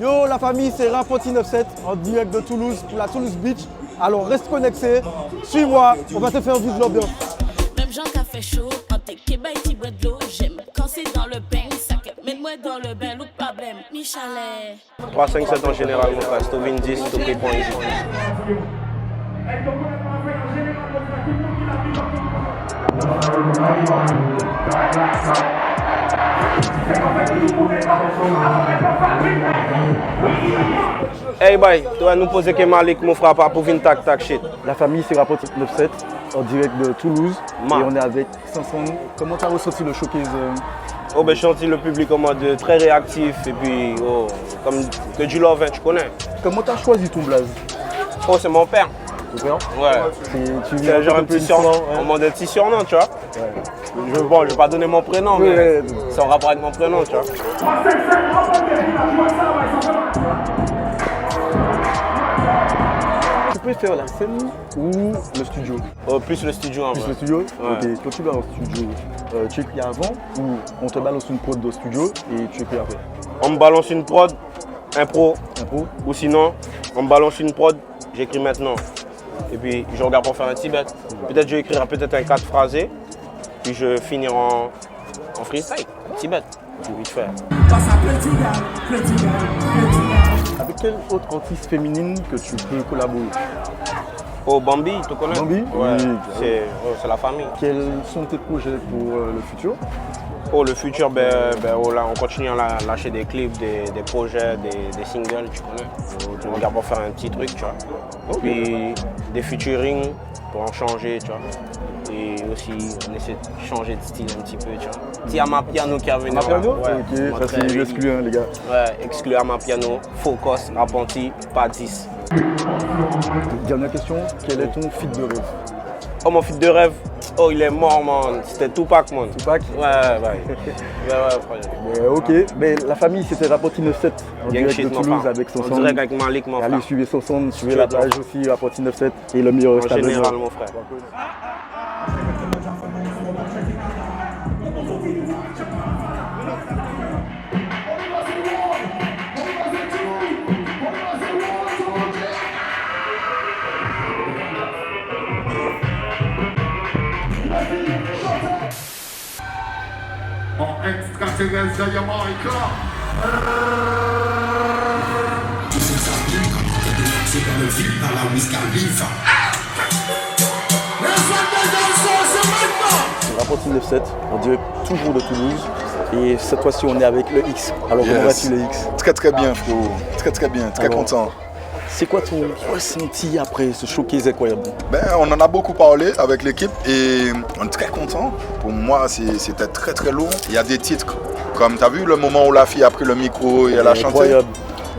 Yo la famille, c'est Rapoti 97 en direct de Toulouse pour la Toulouse Beach. Alors reste connecté, suis-moi, on va te faire vivre l'ambiance. Même Jean qui a fait chaud, quand t'es Québec, t'y bois de l'eau. J'aime quand c'est dans le bain, ça mets-moi dans le bain, l'autre problème, Michalet. 357 en général, mon frère, c'est au 20, c'est au prix.easy. Hey boy, tu vas nous poser que Malik mon frère pas pour venir tac tac shit. La famille, c'est Rapoti 97 en direct de Toulouse. Ma. Et on est avec 500. Comment tu as ressenti le showcase Oh ben je senti le public en mode très réactif et puis oh, comme que du love, hein, tu connais. Comment tu as choisi ton blaze? Oh c'est mon père. Ton père? Ouais. Tu C'est genre un petit surnom, ouais. en mode un petit surnom, tu vois. Ouais. Je vais pas donner mon prénom, Oui, mais ouais. c'est en rapport avec mon prénom, tu vois. Tu préfères la scène ou le studio? Oh, plus le studio en Plus vrai. le studio? Ouais. Ok, quand tu vas au studio, tu écris avant ou on te balance une prod de studio et tu écris après? On me balance une prod, impro, Impro? ou sinon, on me balance une prod, j'écris maintenant. Et puis je regarde pour faire un Tibet. Peut-être je vais écrire peut-être un 4 phrasé, puis je finirai en freestyle, Tibet. Vite fait. Avec quelle autre artiste féminine que tu peux collaborer? Oh Bambi, tu connais? Bambi? Ouais, Oui, c'est la famille. Quels sont tes projets pour le futur? Oh le futur, oh, là, on continue à lâcher des clips, des projets, des singles, tu connais. On regarde pour faire un petit truc, tu vois. Ok. Puis des featuring pour en changer, tu vois. Et aussi, on essaie de changer de style un petit peu, tu vois. Petit Amapiano qui est revenu. Amapiano? Ouais. Ok, ça c'est exclu, hein, les gars. Ouais, exclu Amapiano, Focus, Apprenti, pas 10. Dernière question, quel est ton feat de rêve? Oh mon fils de rêve, oh il est mort man, c'était Tupac man. Tupac? Ouais, frère. Ok, mais la famille c'était Rapoti 97 en Gang direct shit, de mon Toulouse frère. avec En 60. direct avec Malik, mon Allez, frère. suivez 60, suivez Suivez la toi. page aussi, Rapoti 97 et le meilleur En stade de général, Nord. mon frère. En extraterrestre de Jamaïca. C'est dans le vide, dans la Wiz Khalifa. Rapoti 97 en direct toujours de Toulouse et cette fois-ci on est avec le X. Alors comment vas-tu le X? Très bien frérot, très bien, très Alors, content. C'est quoi ton ressenti après ce showcase incroyable? Ben, on en a beaucoup parlé avec l'équipe et on est très content. Pour moi, c'était très lourd. Il y a des titres, comme tu as vu le moment où la fille a pris le micro et elle a chanté. Incroyable.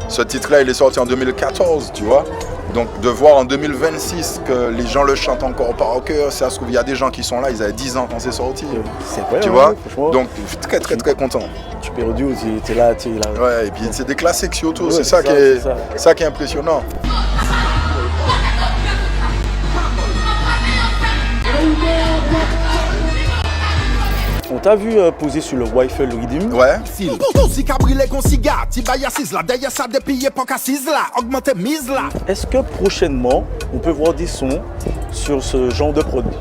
Ce titre-là, il est sorti en 2014, tu vois. Donc de voir en 2026 que les gens le chantent encore par cœur, ça se trouve, il y a des gens qui sont là, ils avaient 10 ans quand c'est sorti. C'est incroyable, Tu vois, hein, franchement. donc très content. Tu perds audio, tu es là. Ouais, et puis c'est des classiques surtout, Ouais, c'est ça, c'est ça. qui est impressionnant. On t'a vu poser sur le Wi-Fi le Redeem. Ouais. Si cabrilé qu'on cigare, ti baille assise là, derrière ça dépillé pour qu'assise là, augmenter mise là. Est-ce que prochainement, on peut voir des sons sur ce genre de produit?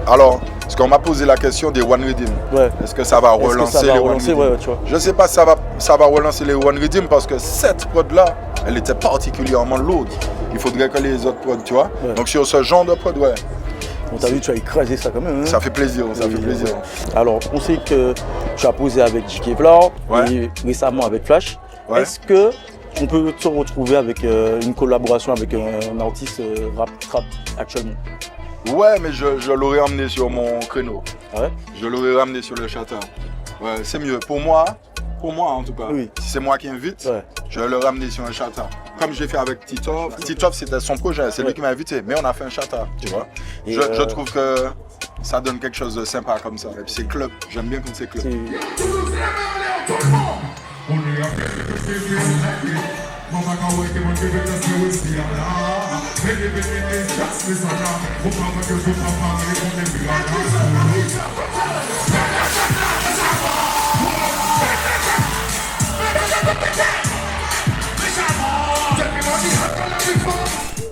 Alors, parce qu'on m'a posé la question des One Redeem. Ouais. Est-ce que ça va relancer les One Redeem? Ouais, tu vois. Je ne sais pas si ça va relancer les One Redeem parce que cette prod-là, elle était particulièrement lourde. Il faudrait que les autres prods, tu vois. Ouais. Donc sur ce genre de prod, ouais, On t'a vu, tu as écrasé ça quand même. Hein? ça fait plaisir, ça fait Oui, plaisir. ouais. Alors, on sait que tu as posé avec JK Vlar Ouais. et récemment avec Flash. Ouais. Est-ce que on peut se retrouver avec une collaboration avec un artiste rap trap actuellement? Ouais, mais je l'aurais emmené sur mon créneau. Ah ouais? Je l'aurais ramené sur le château. Ouais, c'est mieux. Pour moi en tout cas. Oui. Si c'est moi qui invite, Ouais. je vais le ramener sur un château. Comme j'ai fait avec Titov. Titov, c'était son projet, c'est lui qui m'a invité. Mais on a fait un château, tu vois. Et Je trouve que ça donne quelque chose de sympa comme ça. Et puis c'est club. J'aime bien quand c'est club.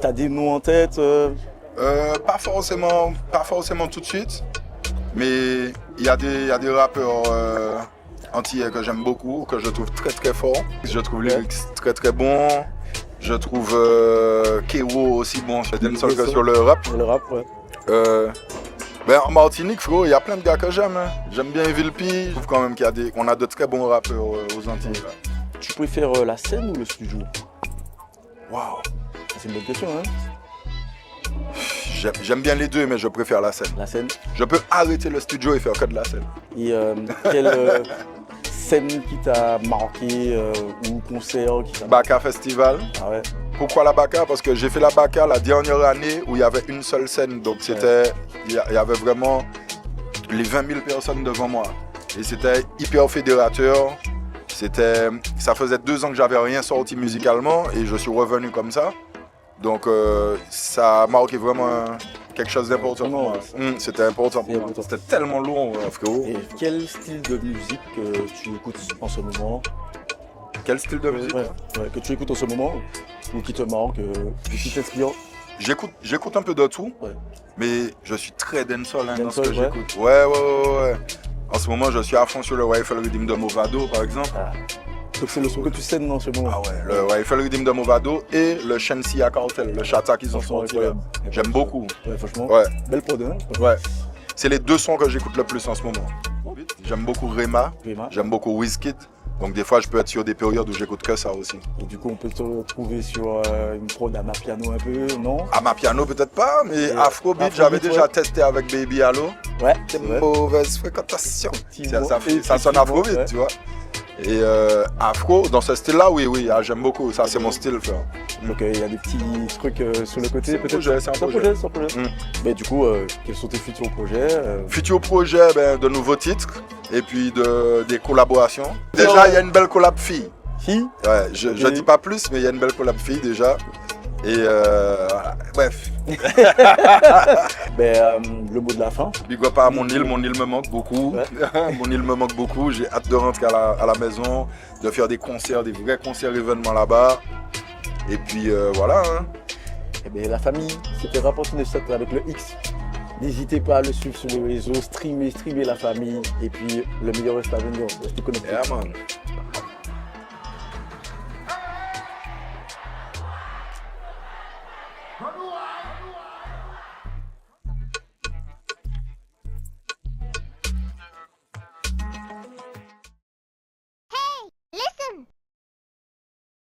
T'as des noms en tête Pas forcément tout de suite, mais il y a des rappeurs antillais que j'aime beaucoup, que je trouve très très forts. Je trouve les lyrics très très bons. Je trouve Kero aussi bon, je dancehall que sur le rap. Le rap, ouais. En Martinique, frérot, il y a plein de gars que j'aime. Hein. J'aime bien Villepy. Je trouve quand même qu'on a de très bons rappeurs aux Antilles. Là. Tu préfères la scène ou le studio? Waouh. C'est une bonne question, hein? J'aime bien les deux, mais je préfère la scène. La scène. Je peux arrêter le studio et faire que de la scène. Et quelle scène qui t'a marqué ou concert qui t'a marqué? Baka Festival. Ah ouais. Pourquoi la Baka? Parce que j'ai fait la Baka la dernière année où il y avait une seule scène. Donc il y avait vraiment les 20 000 personnes devant moi. Et c'était hyper fédérateur. Ça faisait 2 ans que j'avais rien sorti musicalement et je suis revenu comme ça. Donc ça a marqué vraiment quelque chose d'important pour moi. C'était important pour moi. C'était tellement lourd, frérot. Et quel style de musique tu écoutes en ce moment? Quel style de musique? Que tu écoutes en ce moment ou qui te marque, qui t'inspire? J'écoute un peu de tout, ouais. Mais je suis très dancehall dans ce que Ouais. j'écoute. Ouais. En ce moment, je suis à fond sur le Rifle Rhythm de Movado, par exemple. Ah. Donc c'est le son que tu scènes en ce moment? Ah ouais, le Rifle Rhythm de Movado et le Shensia Cartel, le chata qu'ils ont sorti là. J'aime beaucoup. Ouais, franchement. Ouais. Belle prod, hein? Ouais. C'est les 2 sons que j'écoute le plus en ce moment. J'aime beaucoup Rema. J'aime beaucoup Wizkid. Donc des fois, je peux être sur des périodes où j'écoute que ça aussi. Et du coup, on peut te retrouver sur une prod à ma piano un peu, non? À ma piano peut-être pas, mais Afrobeat, j'avais déjà testé avec Baby Allo. Ouais. C'est une mauvaise fréquentation. Ça sonne Afrobeat, tu vois. Et Afro, dans ce style-là, oui, j'aime beaucoup. Ça, c'est mon style, frère. Donc il y a des petits trucs sur le côté, peut-être. C'est un projet. Mais du coup, quels sont tes futurs projets? Futurs projets, de nouveaux titres et puis des collaborations. Déjà, il y a une belle collab fille. Fille? Ouais, je dis pas plus, mais il y a une belle collab fille déjà. Et voilà, bref. Le mot de la fin. Big up à mon île me manque beaucoup. Ouais. Mon île me manque beaucoup. J'ai hâte de rentrer à la maison, de faire des concerts, des vrais concerts événements là-bas. Et puis voilà. Hein. La famille, c'était Rap 997 avec le X. N'hésitez pas à le suivre sur les réseaux, streamer la famille. Et puis le meilleur reste à venir. Restez connectés. Yeah, man.